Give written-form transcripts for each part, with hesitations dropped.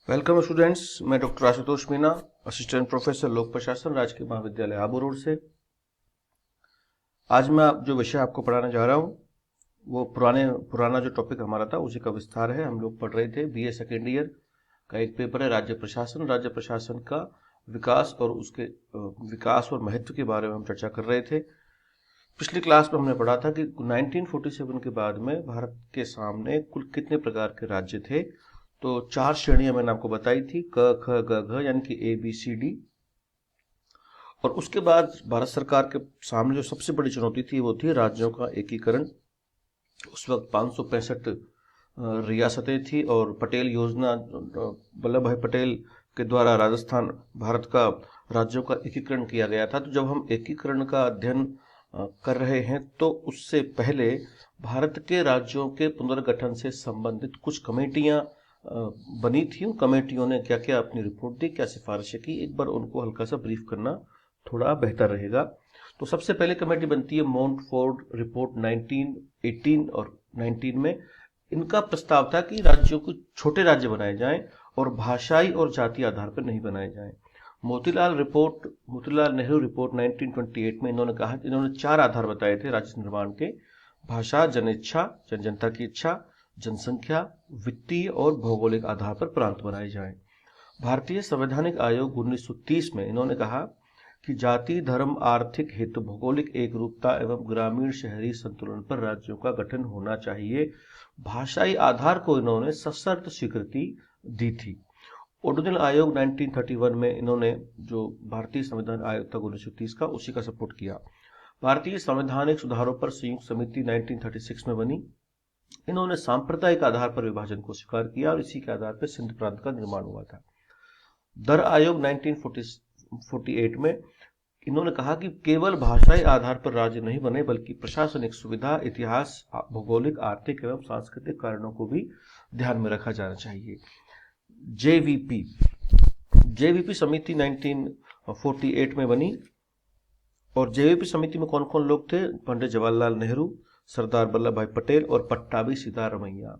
Welcome students. मैं doctor Ashutosh Meena, assistant professor लोक प्रशासन, राजकीय महाविद्यालय आबू रोड से। आज मैं जो विषय आपको पढ़ाने जा रहा हूँ वो पुराना जो टॉपिक हमारा था उसी का विस्तार है। हम लोग पढ़ रहे थे बीए सेकेंड ईयर का एक पेपर है राज्य प्रशासन। राज्य प्रशासन का विकास और उसके विकास और महत्व के बारे में हम चर्चा कर रहे थे। पिछली क्लास में हमने पढ़ा था कि 1947 के बाद में भारत के सामने कुल कितने प्रकार के राज्य थे। तो 4 श्रेणियां मैंने आपको बताई थी, क ख ग घ, यानी कि ए बी सी डी। और उसके बाद भारत सरकार के सामने जो सबसे बड़ी चुनौती थी वो थी राज्यों का एकीकरण। उस वक्त 565 रियासतें थी और पटेल योजना, वल्लभ भाई पटेल के द्वारा राजस्थान भारत का राज्यों का एकीकरण किया गया था। तो जब हम एकीकरण का अध्ययन कर रहे हैं तो उससे पहले भारत के राज्यों के पुनर्गठन से संबंधित कुछ कमेटियां बनी थी। उन कमेटियों ने क्या क्या अपनी रिपोर्ट दी, क्या सिफारिशें की, एक बार उनको हल्का सा ब्रीफ करना थोड़ा बेहतर रहेगा। तो सबसे पहले कमेटी बनती है मोंटफोर्ड रिपोर्ट 1918 और 19 में। इनका प्रस्ताव था कि राज्यों को छोटे राज्य बनाए जाएं और भाषाई और जातीय आधार पर नहीं बनाए जाएं। मोतीलाल नेहरू रिपोर्ट 1928 में इन्होंने कहा, इन्होंने 4 आधार बताए थे राज्य निर्माण के: भाषा, जनइच्छा, जनता की इच्छा, जनसंख्या, वित्तीय और भौगोलिक आधार पर प्रांत बनाए जाएं। भारतीय संवैधानिक आयोग 1930 में इन्होंने कहा कि जाति, धर्म, आर्थिक हित, भौगोलिक एकरूपता एवं ग्रामीण शहरी संतुलन पर राज्यों का गठन होना चाहिए। भाषाई आधार को इन्होंने सशर्त स्वीकृति दी थी। ओडोनिल आयोग 1931 में इन्होंने, जो भारतीय संविधान आयोग था 1930 का, उसी का सपोर्ट किया। भारतीय संवैधानिक सुधारों पर संयुक्त समिति 1936 में बनी। इन्होंने सांप्रदायिक आधार पर विभाजन को स्वीकार किया और इसी के आधार पर सिंध प्रांत का निर्माण हुआ था। दर आयोग 1948 में इन्होंने कहा कि केवल भाषाई आधार पर राज्य नहीं बने बल्कि प्रशासनिक सुविधा, इतिहास, भौगोलिक, आर्थिक एवं सांस्कृतिक कारणों को भी ध्यान में रखा जाना चाहिए। जेवीपी जेवीपी समिति 1948 में बनी और जेवीपी समिति में कौन कौन लोग थे? पंडित जवाहरलाल नेहरू, सरदार वल्लभ भाई पटेल और पट्टाभी सीतारमैया।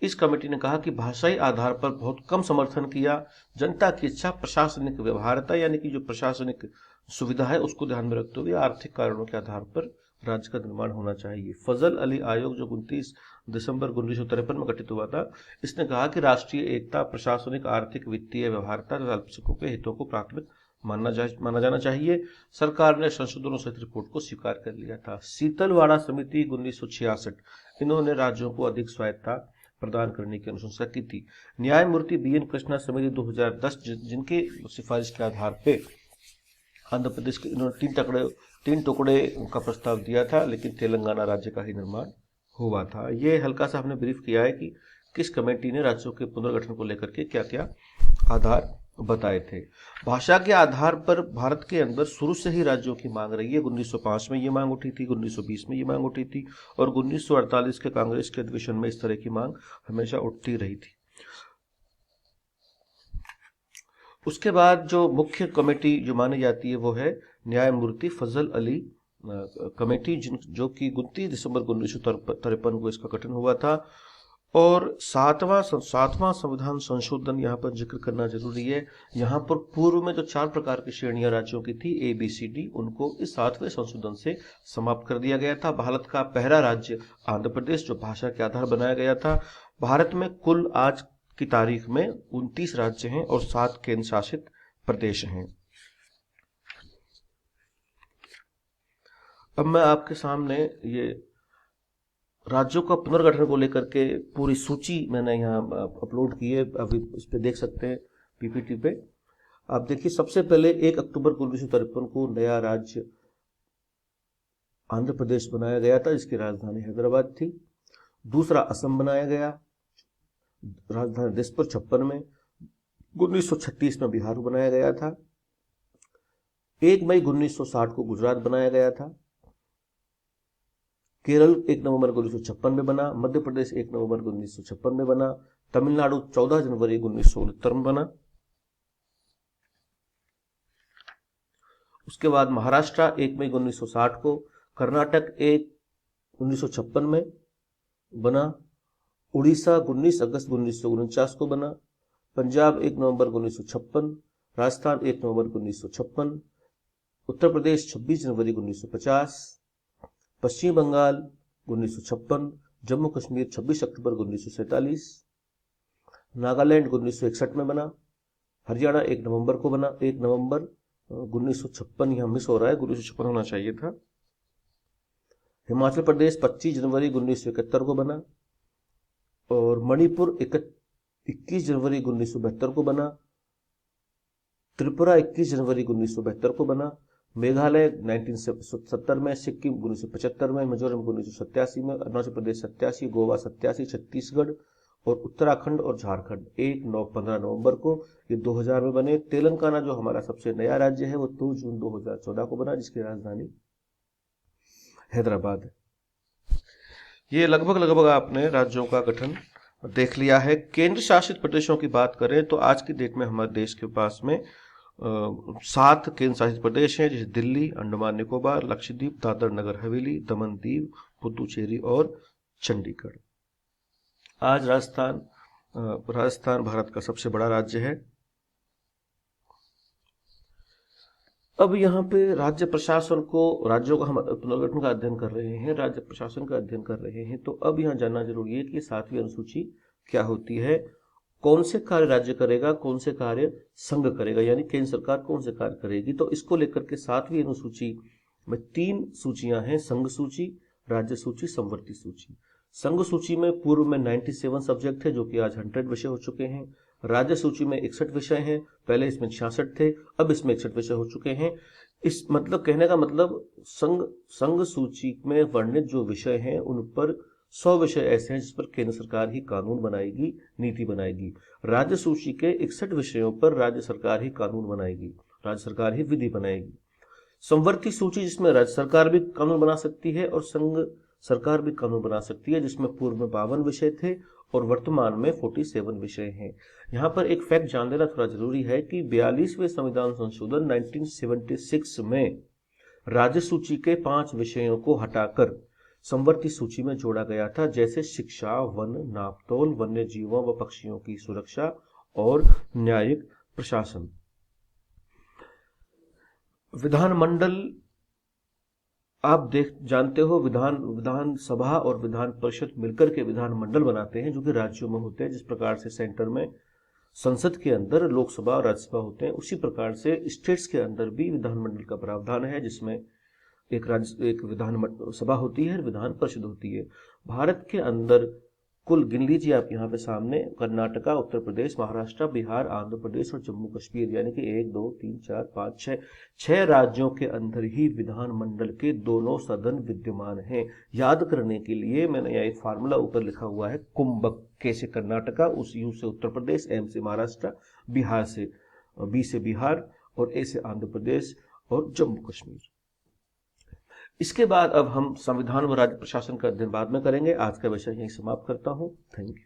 इस कमेटी ने कहा कि भाषाई आधार पर बहुत कम समर्थन किया। जनता की इच्छा, प्रशासनिक व्यवहार्यता यानी कि जो प्रशासनिक सुविधा है उसको ध्यान में रखते हुए आर्थिक कारणों के आधार पर राज्य का निर्माण होना चाहिए। फजल अली आयोग जो 29 दिसंबर 1953 में गठित हुआ था, इसने कहा कि राष्ट्रीय एकता, प्रशासनिक, आर्थिक, वित्तीय व्यवहार्यता तथा अल्पसंख्यकों के हितों को प्राथमिक माना जाना चाहिए। सरकार ने संशोधनों सहित रिपोर्ट को स्वीकार कर लिया था। शीतलवाड़ा समिति 1966, इन्होंने राज्यों को अधिक स्वायत्तता प्रदान करने की अनुशंसा की थी। न्यायमूर्ति बी एन कृष्णा समिति 2010, जिनके सिफारिश के आधार पर आंध्र प्रदेश के इन्होंने 3 टुकड़े का प्रस्ताव दिया था, लेकिन तेलंगाना राज्य का ही निर्माण हुआ था। ये हल्का सा हमने ब्रीफ किया है कि किस कमेटी ने राज्यों के पुनर्गठन को लेकर के क्या क्या आधार बताए थे। भाषा के आधार पर भारत के अंदर शुरू से ही राज्यों की मांग रही है। 1905 में ये मांग उठी थी, 1920 में ये मांग उठी थी और 1948 के कांग्रेस के अधिवेशन में इस तरह की मांग हमेशा उठती रही थी। उसके बाद जो मुख्य कमेटी जो मानी जाती है वो है न्यायमूर्ति फजल अली कमेटी, जो कि 29 दिसंबर 1953 को इसका गठन हुआ था। और सातवां संविधान संशोधन यहाँ पर जिक्र करना जरूरी है। यहाँ पर पूर्व में जो 4 प्रकार की श्रेणियां राज्यों की थी, ए बी सी डी, उनको इस 7वें संशोधन से समाप्त कर दिया गया था। भारत का पहला राज्य आंध्र प्रदेश, जो भाषा के आधार बनाया गया था। भारत में कुल आज की तारीख में 29 राज्य हैं और 7 केंद्र शासित प्रदेश हैं। अब मैं आपके सामने ये राज्यों का पुनर्गठन को लेकर के पूरी सूची मैंने यहाँ अपलोड की है, अभी इस पे देख सकते हैं पीपीटी पे। आप देखिए, सबसे पहले 1 अक्टूबर 1953 को नया राज्य आंध्र प्रदेश बनाया गया था, जिसकी राजधानी हैदराबाद थी। दूसरा असम बनाया गया, राजधानी दिसपुर 56 में। 1936 में बिहार बनाया गया था। 1 मई 1960 को गुजरात बनाया गया था। केरल 1 नवंबर 1956 में बना। मध्य प्रदेश 1 नवंबर 1956 में बना। तमिलनाडु 14 जनवरी 1969 में बना। उसके बाद महाराष्ट्र 1 मई 1960 को, कर्नाटक 1 1956 में बना। उड़ीसा 19 अगस्त 1949 को बना। पंजाब 1 नवंबर 1956, राजस्थान 1 नवंबर 1956, उत्तर प्रदेश 26 जनवरी 1950, पश्चिम बंगाल 1956, जम्मू कश्मीर 26 अक्टूबर 1947, नागालैंड 1961 में बना, हरियाणा 1 नवंबर को बना, 1 नवंबर 1956 यहाँ मिस हो रहा है, 1956 होना चाहिए था। हिमाचल प्रदेश 25 जनवरी 1971 को बना, और मणिपुर 21 जनवरी 1972 को बना, त्रिपुरा 21 जनवरी 1972 को बना, मेघालय 1970 में, सिक्किम 1975 में, मिजोरम 1987 में, अरुणाचल प्रदेश 87, गोवा 87, छत्तीसगढ़ और उत्तराखंड और झारखंड 15 नवंबर को ये 2000 में बने। तेलंगाना जो हमारा सबसे नया राज्य है वो 2 जून 2014 को बना, जिसकी राजधानी हैदराबाद है। ये लगभग आपने राज्यों का गठन देख लिया है। केंद्र शासित प्रदेशों की बात करें तो आज की डेट में हमारे देश के पास में 7 केंद्र शासित प्रदेश हैं, जैसे दिल्ली, अंडमान निकोबार, लक्षद्वीप, दादर नगर हवेली, दमन दीव, पुदुचेरी और चंडीगढ़। आज राजस्थान भारत का सबसे बड़ा राज्य है। अब यहाँ पे राज्य प्रशासन को, राज्यों का हम पुनर्गठन का अध्ययन कर रहे हैं, राज्य प्रशासन का अध्ययन कर रहे हैं, तो अब यहाँ जानना जरूरी है कि 7वीं अनुसूची क्या होती है, कौन से कार्य राज्य करेगा, कौन से कार्य संघ करेगा, यानी केंद्र सरकार कौन से कार्य करेगी। तो इसको लेकर के 7वीं अनुसूची में 3 सूचियां हैं, संघ सूची, राज्य सूची, संवर्ती सूची। संघ सूची में पूर्व में 97 सब्जेक्ट थे, जो कि आज 100 विषय हो चुके हैं। राज्य सूची में 61 विषय हैं, पहले इसमें 66 थे, अब इसमें 61 विषय हो चुके हैं। इस मतलब कहने का मतलब संघ सूची में वर्णित जो विषय हैं उन पर 100 विषय ऐसे हैं जिस पर केंद्र सरकार ही कानून बनाएगी, नीति बनाएगी। राज्य सूची के 61 विषयों पर राज्य सरकार ही कानून बनाएगी, राज्य सरकार ही विधि बनाएगी। संवर्ती सूची जिसमें राज्य सरकार भी कानून बना सकती है और संघ सरकार भी कानून बना सकती है, जिसमें पूर्व में 52 विषय थे और वर्तमान में 47 विषय हैं। यहाँ पर एक फैक्ट जान लेना थोड़ा जरूरी है कि 42वें संविधान संशोधन 1976 में राज्य सूची के 5 विषयों को हटाकर संवर्ती सूची में जोड़ा गया था, जैसे शिक्षा, वन, नापतोल, वन्य जीवों व पक्षियों की सुरक्षा और न्यायिक प्रशासन। विधानमंडल आप जानते हो, विधानसभा और विधान परिषद मिलकर के विधानमंडल बनाते हैं, जो कि राज्यों में होते हैं। जिस प्रकार से सेंटर में संसद के अंदर लोकसभा और राज्यसभा होते हैं, उसी प्रकार से स्टेट्स के अंदर भी विधानमंडल का प्रावधान है, जिसमें एक विधान सभा होती है, विधान परिषद होती है। भारत के अंदर कुल गिन लीजिए आप यहाँ पे सामने, कर्नाटका, उत्तर प्रदेश, महाराष्ट्र, बिहार, आंध्र प्रदेश और जम्मू कश्मीर, यानी कि 1 2 3 4 5 6 राज्यों के अंदर ही विधानमंडल के दोनों सदन विद्यमान हैं। याद करने के लिए मैंने यहाँ एक फार्मूला ऊपर लिखा हुआ है, कुंभक, के से कर्नाटका, यू से उत्तर प्रदेश, एम से महाराष्ट्र, बी से बिहार और ए से आंध्र प्रदेश और जम्मू कश्मीर। इसके बाद अब हम संविधान व राज्य प्रशासन का अध्ययन बाद में करेंगे। आज का विषय यहीं समाप्त करता हूं। Thank you.